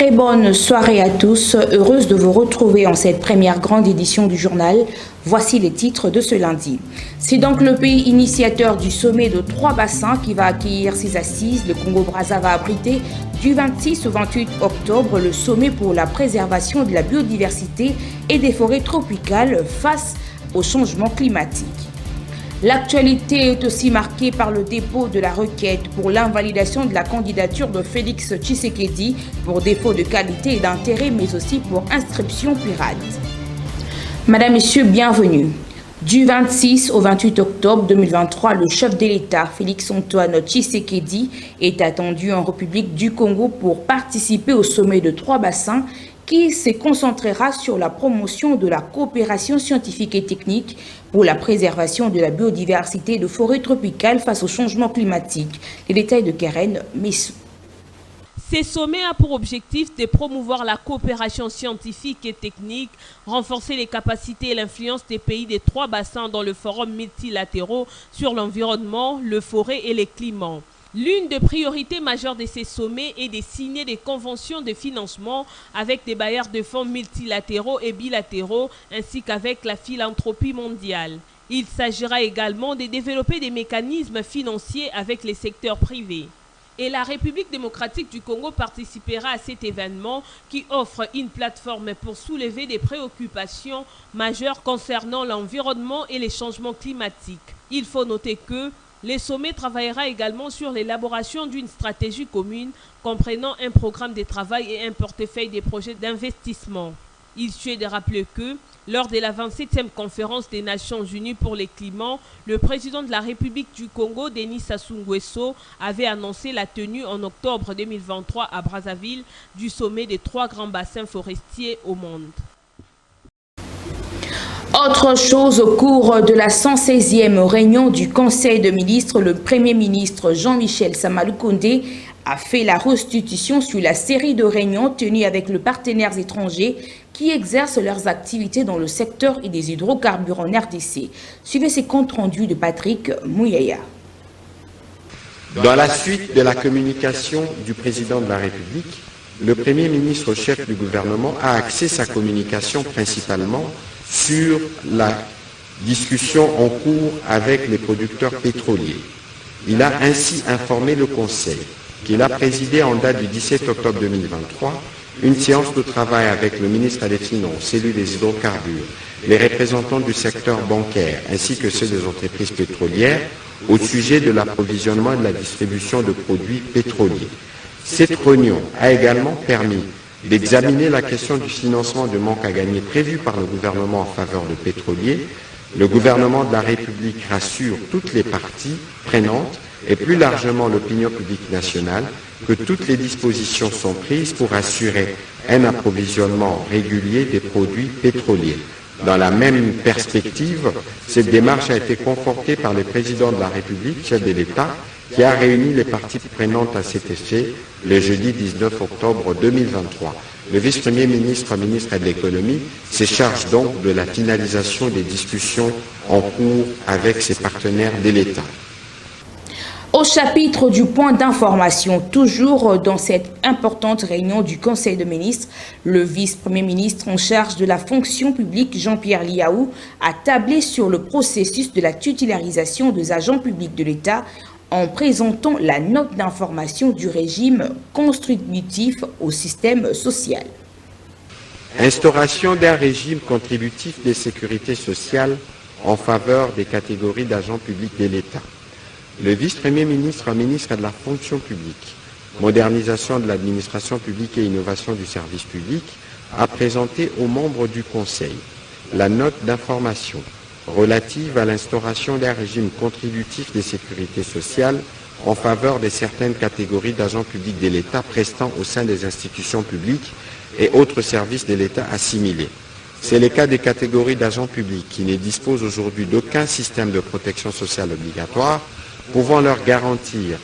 Très bonne soirée à tous, heureuse de vous retrouver en cette première grande édition du journal. Voici les titres de ce lundi. C'est donc le pays initiateur du sommet de 3 bassins qui va accueillir ses assises. Le Congo-Brazza va abriter du 26 au 28 octobre le sommet pour la préservation de la biodiversité et des forêts tropicales face au changement climatique. L'actualité est aussi marquée par le dépôt de la requête pour l'invalidation de la candidature de Félix Tshisekedi pour défaut de qualité et d'intérêt, mais aussi pour inscription pirate. Madame, Messieurs, bienvenue. Du 26 au 28 octobre 2023, le chef de l'État, Félix Antoine Tshisekedi, est attendu en République du Congo pour participer au sommet de 3 bassins qui se concentrera sur la promotion de la coopération scientifique et technique pour la préservation de la biodiversité de forêts tropicales face au changement climatique. Les détails de Karen Messou. Ces sommets a pour objectif de promouvoir la coopération scientifique et technique, renforcer les capacités et l'influence des pays des 3 bassins dans le forum multilatéraux sur l'environnement, le forêt et les climats. L'une des priorités majeures de ces sommets est de signer des conventions de financement avec des bailleurs de fonds multilatéraux et bilatéraux ainsi qu'avec la philanthropie mondiale. Il s'agira également de développer des mécanismes financiers avec les secteurs privés. Et la République démocratique du Congo participera à cet événement qui offre une plateforme pour soulever des préoccupations majeures concernant l'environnement et les changements climatiques. Il faut noter que les sommets travaillera également sur l'élaboration d'une stratégie commune comprenant un programme de travail et un portefeuille de projets d'investissement. Il suffit de rappeler que, lors de la 27e conférence des Nations Unies pour le climat, le président de la République du Congo, Denis Sassou Nguesso, avait annoncé la tenue en octobre 2023 à Brazzaville du sommet des 3 grands bassins forestiers au monde. Autre chose, au cours de la 116e réunion du Conseil de ministres, le Premier ministre Jean-Michel Samaloukonde a fait la restitution sur la série de réunions tenues avec les partenaires étrangers qui exercent leurs activités dans le secteur et des hydrocarbures en RDC. Suivez ces comptes rendus de Patrick Mouyaya. Dans la suite de la communication du président de la République, le Premier ministre chef du gouvernement a axé sa communication principalement sur la discussion en cours avec les producteurs pétroliers. Il a ainsi informé le Conseil qu'il a présidé en date du 17 octobre 2023 une séance de travail avec le ministre des Finances, celui des hydrocarbures, les représentants du secteur bancaire ainsi que ceux des entreprises pétrolières au sujet de l'approvisionnement et de la distribution de produits pétroliers. Cette réunion a également permis d'examiner la question du financement du manque à gagner prévu par le gouvernement en faveur de pétroliers. Le gouvernement de la République rassure toutes les parties prenantes et plus largement l'opinion publique nationale que toutes les dispositions sont prises pour assurer un approvisionnement régulier des produits pétroliers. Dans la même perspective, cette démarche a été confortée par le président de la République, chef de l'État, qui a réuni les parties prenantes à cet effet le jeudi 19 octobre 2023. Le vice-premier ministre, ministre de l'économie, se charge donc de la finalisation des discussions en cours avec ses partenaires de l'État. Au chapitre du point d'information, toujours dans cette importante réunion du Conseil de ministres, le vice-premier ministre en charge de la fonction publique, Jean-Pierre Liaou, a tablé sur le processus de la titularisation des agents publics de l'État en présentant la note d'information du régime contributif au système social. Instauration d'un régime contributif de sécurité sociale en faveur des catégories d'agents publics de l'État. Le vice-premier ministre, ministre de la fonction publique, modernisation de l'administration publique et innovation du service public, a présenté aux membres du Conseil la note d'information relative à l'instauration d'un régime contributif de sécurité sociale en faveur de certaines catégories d'agents publics de l'État prestant au sein des institutions publiques et autres services de l'État assimilés. C'est le cas des catégories d'agents publics qui ne disposent aujourd'hui d'aucun système de protection sociale obligatoire pouvant leur garantir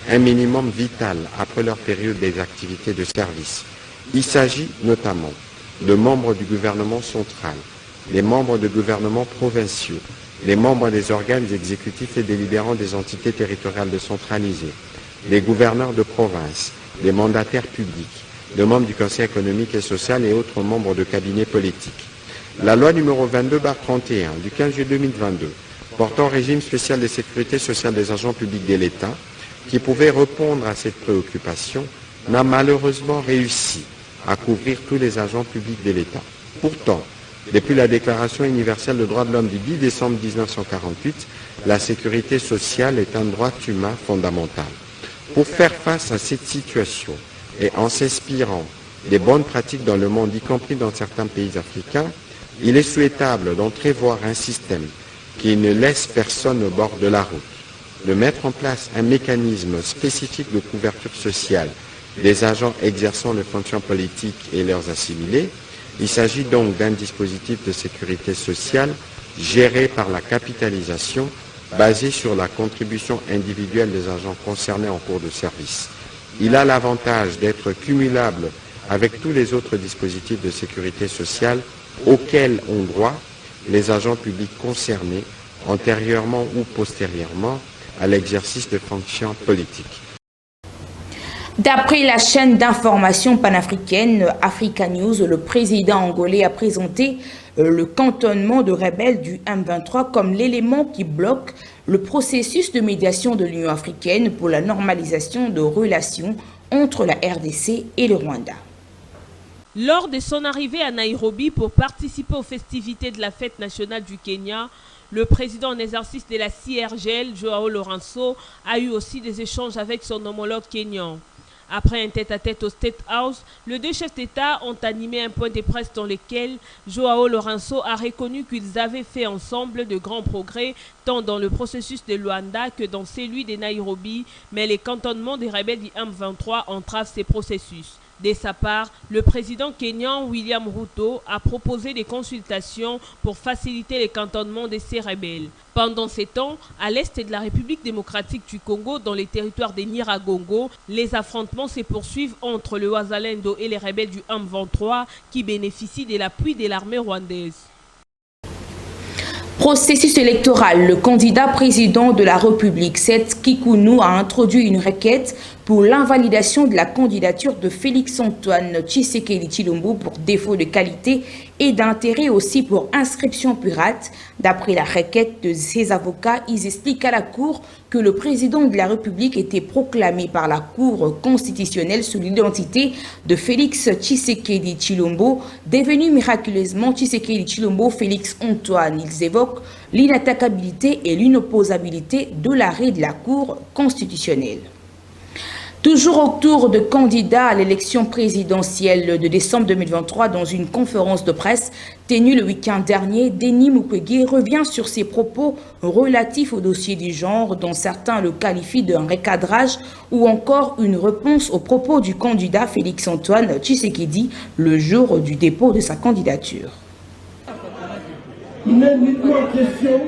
un minimum vital après leur période des activités de service. Il s'agit notamment de membres du gouvernement central, les membres de gouvernements provinciaux, les membres des organes exécutifs et délibérants des entités territoriales décentralisées, les gouverneurs de province, les mandataires publics, de membres du Conseil économique et social et autres membres de cabinets politiques. La loi numéro 22/31 du 15 juillet 2022 portant régime spécial de sécurité sociale des agents publics de l'État, qui pouvait répondre à cette préoccupation, n'a malheureusement réussi à couvrir tous les agents publics de l'État. Pourtant, depuis la Déclaration universelle des droits de l'homme du 10 décembre 1948, la sécurité sociale est un droit humain fondamental. Pour faire face à cette situation et en s'inspirant des bonnes pratiques dans le monde, y compris dans certains pays africains, il est souhaitable d'entrevoir un système qui ne laisse personne au bord de la route, de mettre en place un mécanisme spécifique de couverture sociale des agents exerçant les fonctions politiques et leurs assimilés. Il s'agit donc d'un dispositif de sécurité sociale géré par la capitalisation, basé sur la contribution individuelle des agents concernés en cours de service. Il a l'avantage d'être cumulable avec tous les autres dispositifs de sécurité sociale auxquels ont droit les agents publics concernés antérieurement ou postérieurement à l'exercice de fonctions politiques. D'après la chaîne d'information panafricaine Africa News, le président angolais a présenté le cantonnement de rebelles du M23 comme l'élément qui bloque le processus de médiation de l'Union africaine pour la normalisation de relations entre la RDC et le Rwanda. Lors de son arrivée à Nairobi pour participer aux festivités de la fête nationale du Kenya, le président en exercice de la CIRGL, Joao Lourenço, a eu aussi des échanges avec son homologue kényan. Après un tête-à-tête au State House, les deux chefs d'État ont animé un point de presse dans lequel Joao Lourenço a reconnu qu'ils avaient fait ensemble de grands progrès, tant dans le processus de Luanda que dans celui de Nairobi, mais les cantonnements des rebelles du M23 entravent ces processus. De sa part, le président kényan William Ruto a proposé des consultations pour faciliter les cantonnements de ces rebelles. Pendant ces temps, à l'est de la République démocratique du Congo, dans les territoires de Nyiragongo, les affrontements se poursuivent entre le Wazalendo et les rebelles du M23 qui bénéficient de l'appui de l'armée rwandaise. Processus électoral, le candidat président de la République, Seth Kikunu, a introduit une requête pour l'invalidation de la candidature de Félix-Antoine Tshisekedi Tshilombo pour défaut de qualité et d'intérêt, aussi pour inscription pirate. D'après la requête de ses avocats, ils expliquent à la Cour que le président de la République était proclamé par la Cour constitutionnelle sous l'identité de Félix Tshisekedi Tshilombo, devenu miraculeusement Tshisekedi Tshilombo Félix-Antoine. Ils évoquent l'inattaquabilité et l'inopposabilité de l'arrêt de la Cour constitutionnelle. Toujours au tour de candidat à l'élection présidentielle de décembre 2023, dans une conférence de presse tenue le week-end dernier, Denis Mukwege revient sur ses propos relatifs au dossier du genre, dont certains le qualifient d'un recadrage ou encore une réponse aux propos du candidat Félix-Antoine Tshisekedi le jour du dépôt de sa candidature. Il n'est nullement question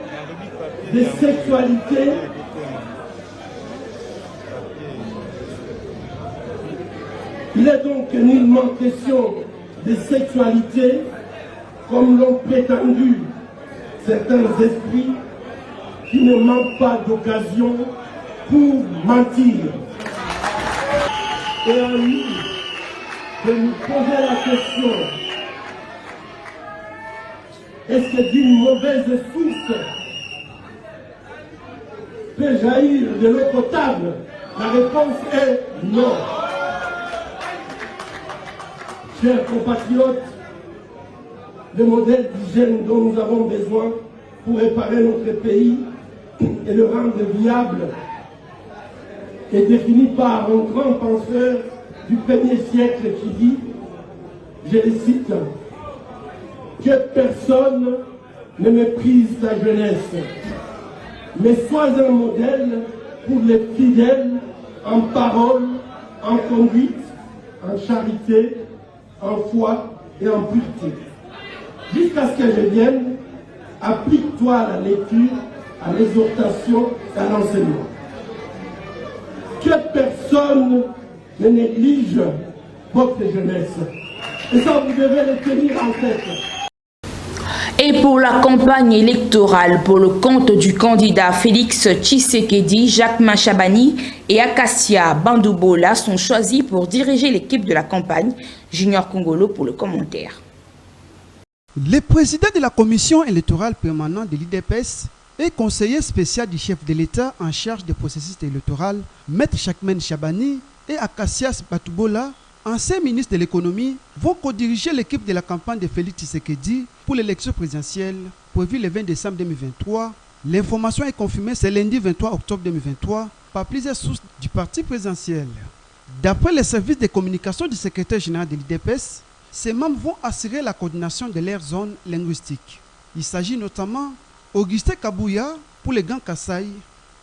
de sexualité. Il est donc nullement question de sexualité, comme l'ont prétendu certains esprits qui ne manquent pas d'occasion pour mentir. Et à nous de nous poser la question, est-ce que d'une mauvaise source peut jaillir de l'eau potable? La réponse est non. Chers compatriotes, le modèle d'hygiène dont nous avons besoin pour réparer notre pays et le rendre viable est défini par un grand penseur du 1er siècle qui dit, je le cite, que personne ne méprise ta jeunesse, mais sois un modèle pour les fidèles en parole, en conduite, en charité, en foi et en pureté. Jusqu'à ce que je vienne, applique-toi à la lecture, à l'exhortation et à l'enseignement. Que personne ne néglige votre jeunesse. Et ça, vous devez le tenir en tête. Et pour la campagne électorale pour le compte du candidat Félix Tshisekedi, Jacques Machabani et Acacia Bandoubola sont choisis pour diriger l'équipe de la campagne. Junior Congolo pour le commentaire. Le président de la commission électorale permanente de l'IDPS et conseiller spécial du chef de l'État en charge des processus électoraux, Maître Jacques Chabani et Acacia Bandoubola, ancien ministre de l'économie, vont co-diriger l'équipe de la campagne de Félix Tshisekedi pour l'élection présidentielle prévue le 20 décembre 2023. L'information est confirmée ce lundi 23 octobre 2023 par plusieurs sources du parti présidentiel. D'après les services de communication du secrétaire général de l'IDPS, ces membres vont assurer la coordination de leur zone linguistique. Il s'agit notamment Augustin Kabouya pour les Gants Kassai,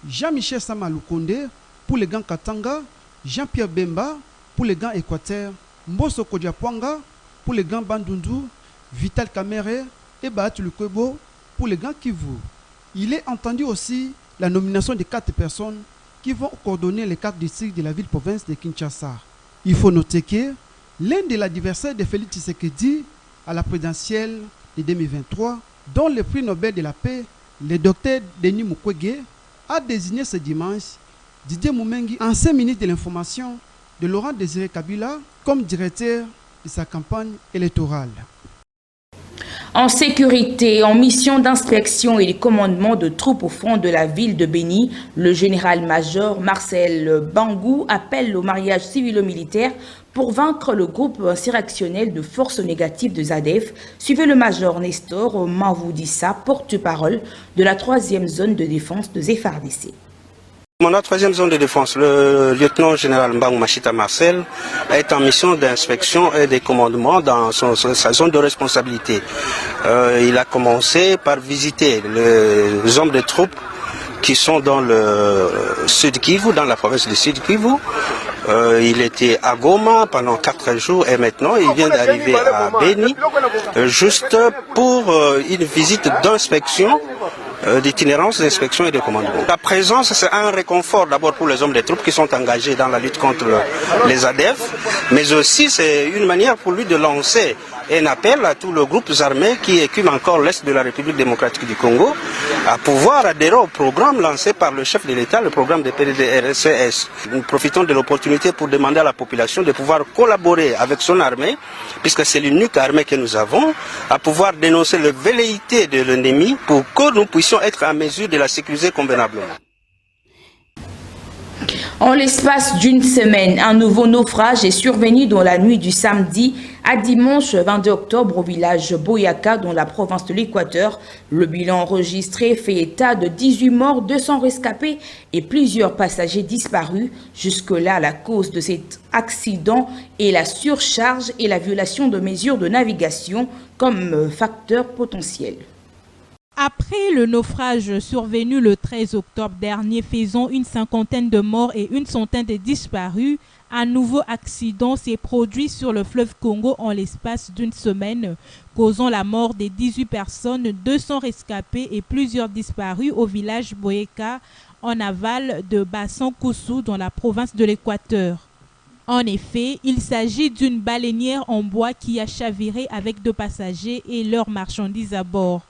Jean-Michel Samaloukonde pour les Gants Katanga, Jean-Pierre Bemba pour les Gants Équateur, Mbosso Kodiapwanga pour les Gants Bandundu, Vital Kamere et Baat Lukwebo pour les Gants Kivu. Il est entendu aussi la nomination de 4 personnes qui vont coordonner les 4 districts de la ville-province de Kinshasa. Il faut noter que l'un des adversaires de Félix Tshisekedi à la présidentielle de 2023, dont le prix Nobel de la paix, le docteur Denis Mukwege, a désigné ce dimanche Didier Moumengi, ancien ministre de l'Information de Laurent Désiré Kabila, comme directeur de sa campagne électorale. En sécurité, en mission d'inspection et de commandement de troupes au front de la ville de Béni, le général-major Marcel Bangou appelle au mariage civilo-militaire pour vaincre le groupe insurrectionnel de forces négatives de ZADF. Suivez le major Nestor Mavoudissa, porte-parole de la 3e zone de défense de ZFARDC. La 3e zone de défense, le lieutenant général Mbang Machita Marcel, est en mission d'inspection et de commandement dans sa zone de responsabilité. Il a commencé par visiter les hommes de troupes qui sont dans le Sud Kivu, dans la province du Sud Kivu. Il était à Goma pendant 4 jours et maintenant il vient d'arriver à Béni, juste pour une visite d'inspection, d'itinérance, d'inspection et de commandement. La présence, c'est un réconfort d'abord pour les hommes des troupes qui sont engagés dans la lutte contre les ADF, mais aussi c'est une manière pour lui de lancer un appel à tous les groupes armés qui écument encore l'Est de la République démocratique du Congo à pouvoir adhérer au programme lancé par le chef de l'État, le programme de PDDRCS. Nous profitons de l'opportunité pour demander à la population de pouvoir collaborer avec son armée, puisque c'est l'unique armée que nous avons, à pouvoir dénoncer les velléités de l'ennemi pour que nous puissions être en mesure de la sécuriser convenablement. En l'espace d'une semaine, un nouveau naufrage est survenu dans la nuit du samedi à dimanche 22 octobre au village Boyaka dans la province de l'Équateur. Le bilan enregistré fait état de 18 morts, 200 rescapés et plusieurs passagers disparus. Jusque-là, la cause de cet accident est la surcharge et la violation de mesures de navigation comme facteur potentiel. Après le naufrage survenu le 13 octobre dernier, faisant une cinquantaine de morts et une centaine de disparus, un nouveau accident s'est produit sur le fleuve Congo en l'espace d'une semaine, causant la mort de 18 personnes, 200 rescapés et plusieurs disparus au village Boyeka, en aval de Bassan-Koussou dans la province de l'Équateur. En effet, il s'agit d'une baleinière en bois qui a chaviré avec 2 passagers et leurs marchandises à bord.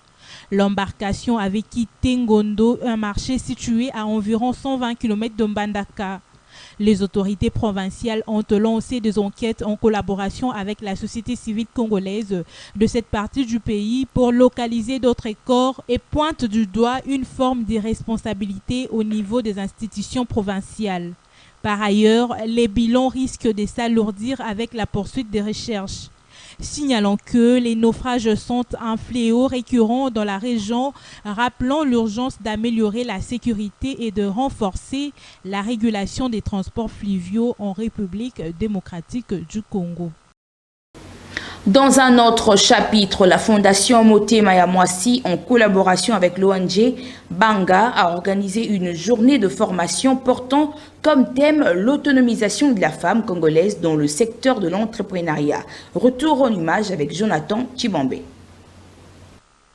L'embarcation avait quitté Ngondo, un marché situé à environ 120 km de Mbandaka. Les autorités provinciales ont lancé des enquêtes en collaboration avec la société civile congolaise de cette partie du pays pour localiser d'autres corps et pointent du doigt une forme d'irresponsabilité au niveau des institutions provinciales. Par ailleurs, les bilans risquent de s'alourdir avec la poursuite des recherches. Signalant que les naufrages sont un fléau récurrent dans la région, rappelant l'urgence d'améliorer la sécurité et de renforcer la régulation des transports fluviaux en République démocratique du Congo. Dans un autre chapitre, la Fondation Motema ya Mwasi, en collaboration avec l'ONG Banga, a organisé une journée de formation portant comme thème l'autonomisation de la femme congolaise dans le secteur de l'entrepreneuriat. Retour en image avec Jonathan Chibambe.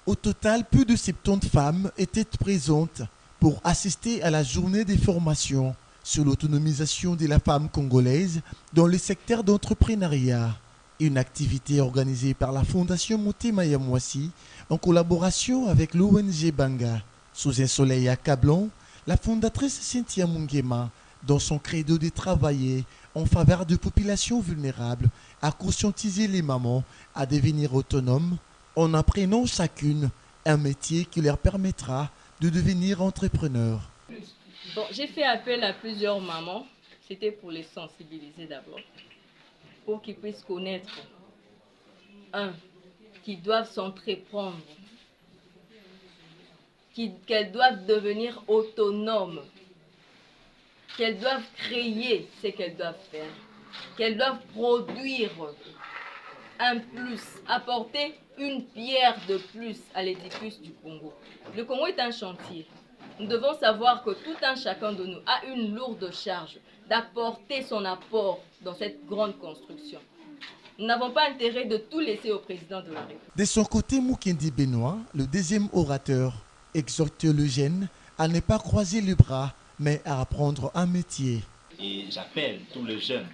Au total, plus de 70 femmes étaient présentes pour assister à la journée des formations sur l'autonomisation de la femme congolaise dans le secteur d'entrepreneuriat. Une activité organisée par la Fondation Motema ya Mwasi en collaboration avec l'ONG Banga. Sous un soleil accablant, la fondatrice Cynthia Mungema, dans son credo de travailler en faveur de populations vulnérables, a conscientisé les mamans à devenir autonomes en apprenant chacune un métier qui leur permettra de devenir entrepreneurs. Bon, j'ai fait appel à plusieurs mamans, c'était pour les sensibiliser d'abord, pour qu'ils puissent connaître, qu'ils doivent s'entreprendre, qu'elles doivent devenir autonomes, qu'elles doivent créer ce qu'elles doivent faire, qu'elles doivent produire un plus, apporter une pierre de plus à l'édifice du Congo. Le Congo est un chantier. Nous devons savoir que tout un chacun de nous a une lourde charge d'apporter son apport dans cette grande construction. Nous n'avons pas intérêt de tout laisser au président de la République. De son côté, Mukendi Benoît, le deuxième orateur, exhorte le jeune à ne pas croiser les bras, mais à apprendre un métier. Et j'appelle tous les jeunes,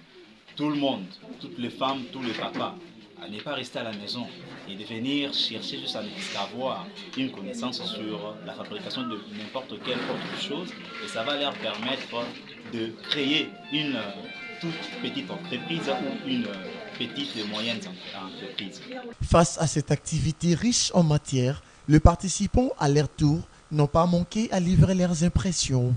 tout le monde, toutes les femmes, tous les papas, à ne pas rester à la maison et de venir chercher juste à avoir une connaissance sur la fabrication de n'importe quelle autre chose. Et ça va leur permettre de créer une toute petite entreprise ou une petite et moyenne entreprise. Face à cette activité riche en matière, les participants à leur tour n'ont pas manqué à livrer leurs impressions.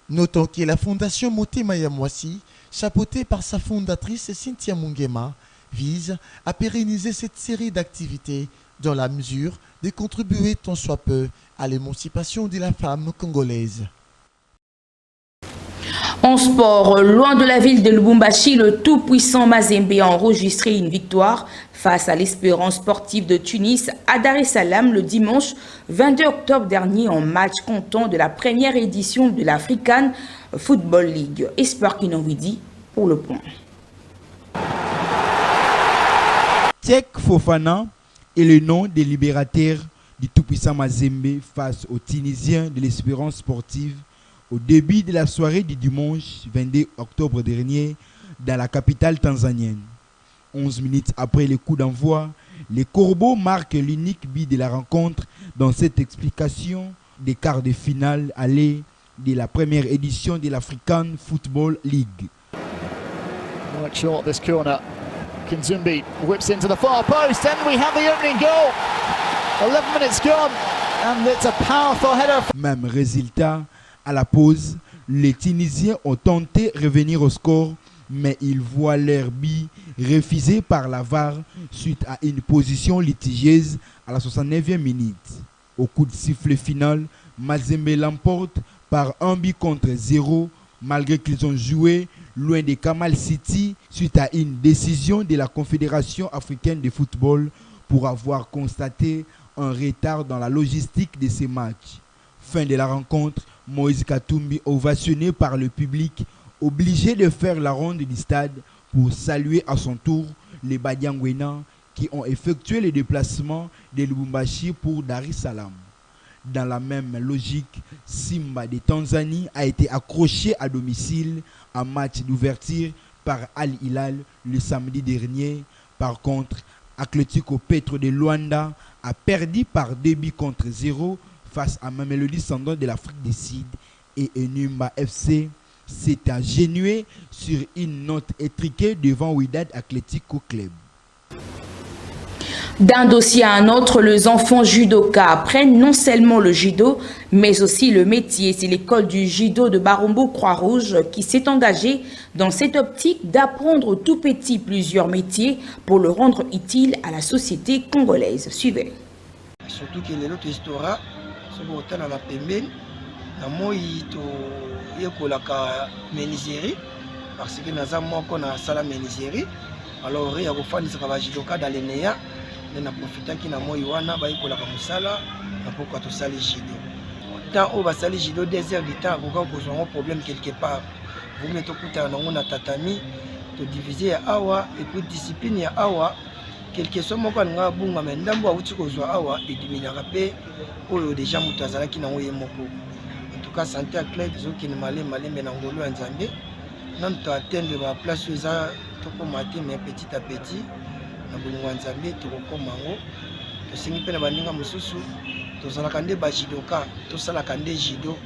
Notons que la Fondation Motema ya Mwasi, chapeautée par sa fondatrice Cynthia Mungema, vise à pérenniser cette série d'activités dans la mesure de contribuer tant soit peu à l'émancipation de la femme congolaise. En sport, loin de la ville de Lubumbashi, le tout-puissant Mazembe a enregistré une victoire face à l'Espérance sportive de Tunis à Dar es Salaam le dimanche 22 octobre dernier en match comptant de la première édition de l'African Football League. Espoir Kinovidi pour le point. Tchèque Fofana est le nom des libérateurs du tout-puissant Mazembe face aux Tunisiens de l'Espérance sportive au début de la soirée du dimanche 22 octobre dernier dans la capitale tanzanienne. 11 minutes après le coup d'envoi, les Corbeaux marquent l'unique but de la rencontre dans cette explication des quarts de finale aller de la première édition de l'African Football League. Right short this corner. Kinzumbi whips into the far post and we have the opening goal. 11 minutes gone and it's a powerful header. Même résultat. À la pause, les Tunisiens ont tenté de revenir au score, mais ils voient leur but refusé par la VAR suite à une position litigieuse à la 69e minute. Au coup de sifflet final, Mazembe l'emporte par 1-0 malgré qu'ils ont joué loin de Kamal City suite à une décision de la Confédération africaine de football pour avoir constaté un retard dans la logistique de ces matchs. Fin de la rencontre, Moïse Katumbi, ovationné par le public, obligé de faire la ronde du stade pour saluer à son tour les Badiangwena qui ont effectué le déplacement de Lubumbashi pour Dar es Salaam. Dans la même logique, Simba de Tanzanie a été accroché à domicile en match d'ouverture par Al Hilal le samedi dernier. Par contre, Atlético Petro de Luanda a perdu par 2-0 face à Mamelodi Sundowns de l'Afrique du Sud et Enumba FC s'est ingénué sur une note étriquée devant Wydad Atlético Club. D'un dossier à un autre, les enfants judokas apprennent non seulement le judo, mais aussi le métier. C'est l'école du judo de Barombo Croix-Rouge qui s'est engagée dans cette optique d'apprendre tout petit plusieurs métiers pour le rendre utile à la société congolaise. Suivez. Surtout que les autres histoires sont autant à la pembeni, na moi to yekolaka menuiserie parce que naza moko na sala menuiserie. Alors ya kofandisaka ba judoka dans les neya. Na profitaki na moi wana ba yekolaka musala na pourquoi to sali judo. Tant au ba sali judo 2 heures de temps ko kozwa un problème quelque part. Vous mettez kuta na ngona tatami to diviser ya awa et puis discipline ya awa quelque soit moko nga bunga mais ndambo awuti kozwa awa ediminaka pe oyo déjà moto azalaki nango ye moko. En tout cas santé à clair ezokende malembe na ngolo ya Nzambe nanu toatteindre baplace oyo eza tokóma te mais petit à petit na bolingo ya Nzambe tokokóma yango. Tosengi mpe na baninga mosusu tozalaka nde bajidoka tosalaka nde jido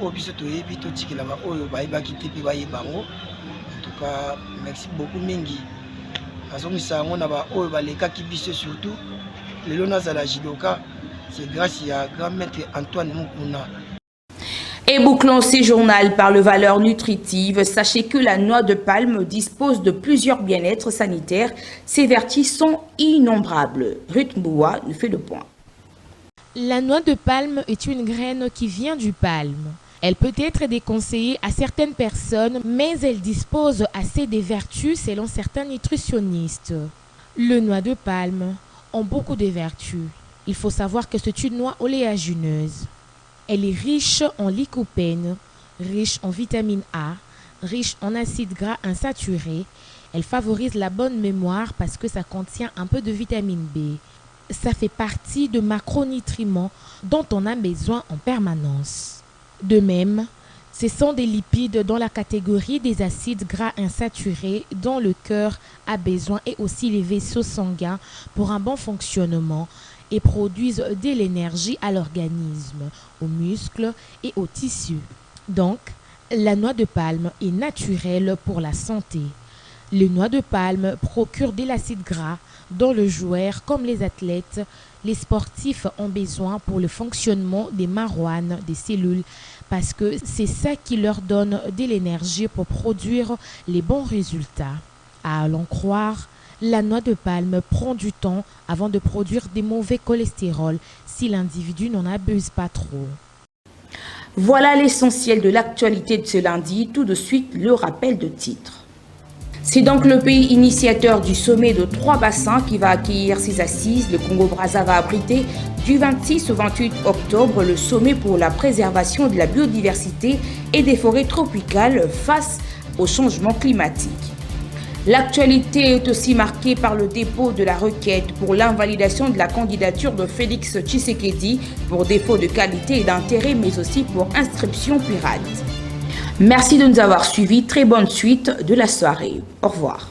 oyo biso toyebi totikelaka oyo bayebaki te mpe bayeba yango. En tout cas merci beaucoup mingi azongisa yango na baoyo balekaki biso surtout lelo nazala jidoka c'est grâce à grand maître Antoine Mukuna. Et bouclons ce journal par les valeurs nutritives. Sachez que la noix de palme dispose de plusieurs bien-être sanitaires. Ses vertus sont innombrables. Ruth Mboua nous fait le point. La noix de palme est une graine qui vient du palme. Elle peut être déconseillée à certaines personnes, mais elle dispose assez des vertus selon certains nutritionnistes. Les noix de palme ont beaucoup de vertus. Il faut savoir que c'est une noix oléagineuse. Elle est riche en lycopène, riche en vitamine A, riche en acides gras insaturés. Elle favorise la bonne mémoire parce que ça contient un peu de vitamine B. Ça fait partie de macronutriments dont on a besoin en permanence. De même, ce sont des lipides dans la catégorie des acides gras insaturés dont le cœur a besoin et aussi les vaisseaux sanguins pour un bon fonctionnement et produisent de l'énergie à l'organisme, aux muscles et aux tissus. Donc, la noix de palme est naturelle pour la santé. Les noix de palme procurent de l'acide gras dont les joueurs comme les athlètes, les sportifs ont besoin pour le fonctionnement des marouanes, des cellules, parce que c'est ça qui leur donne de l'énergie pour produire les bons résultats. À l'en croire, la noix de palme prend du temps avant de produire des mauvais cholestérol si l'individu n'en abuse pas trop. Voilà l'essentiel de l'actualité de ce lundi. Tout de suite, le rappel de titre. C'est donc le pays initiateur du sommet de 3 bassins qui va accueillir ses assises. Le Congo-Brazza va abriter du 26 au 28 octobre le sommet pour la préservation de la biodiversité et des forêts tropicales face au changement climatique. L'actualité est aussi marquée par le dépôt de la requête pour l'invalidation de la candidature de Félix Tshisekedi pour défaut de qualité et d'intérêt, mais aussi pour inscription pirate. Merci de nous avoir suivis. Très bonne suite de la soirée. Au revoir.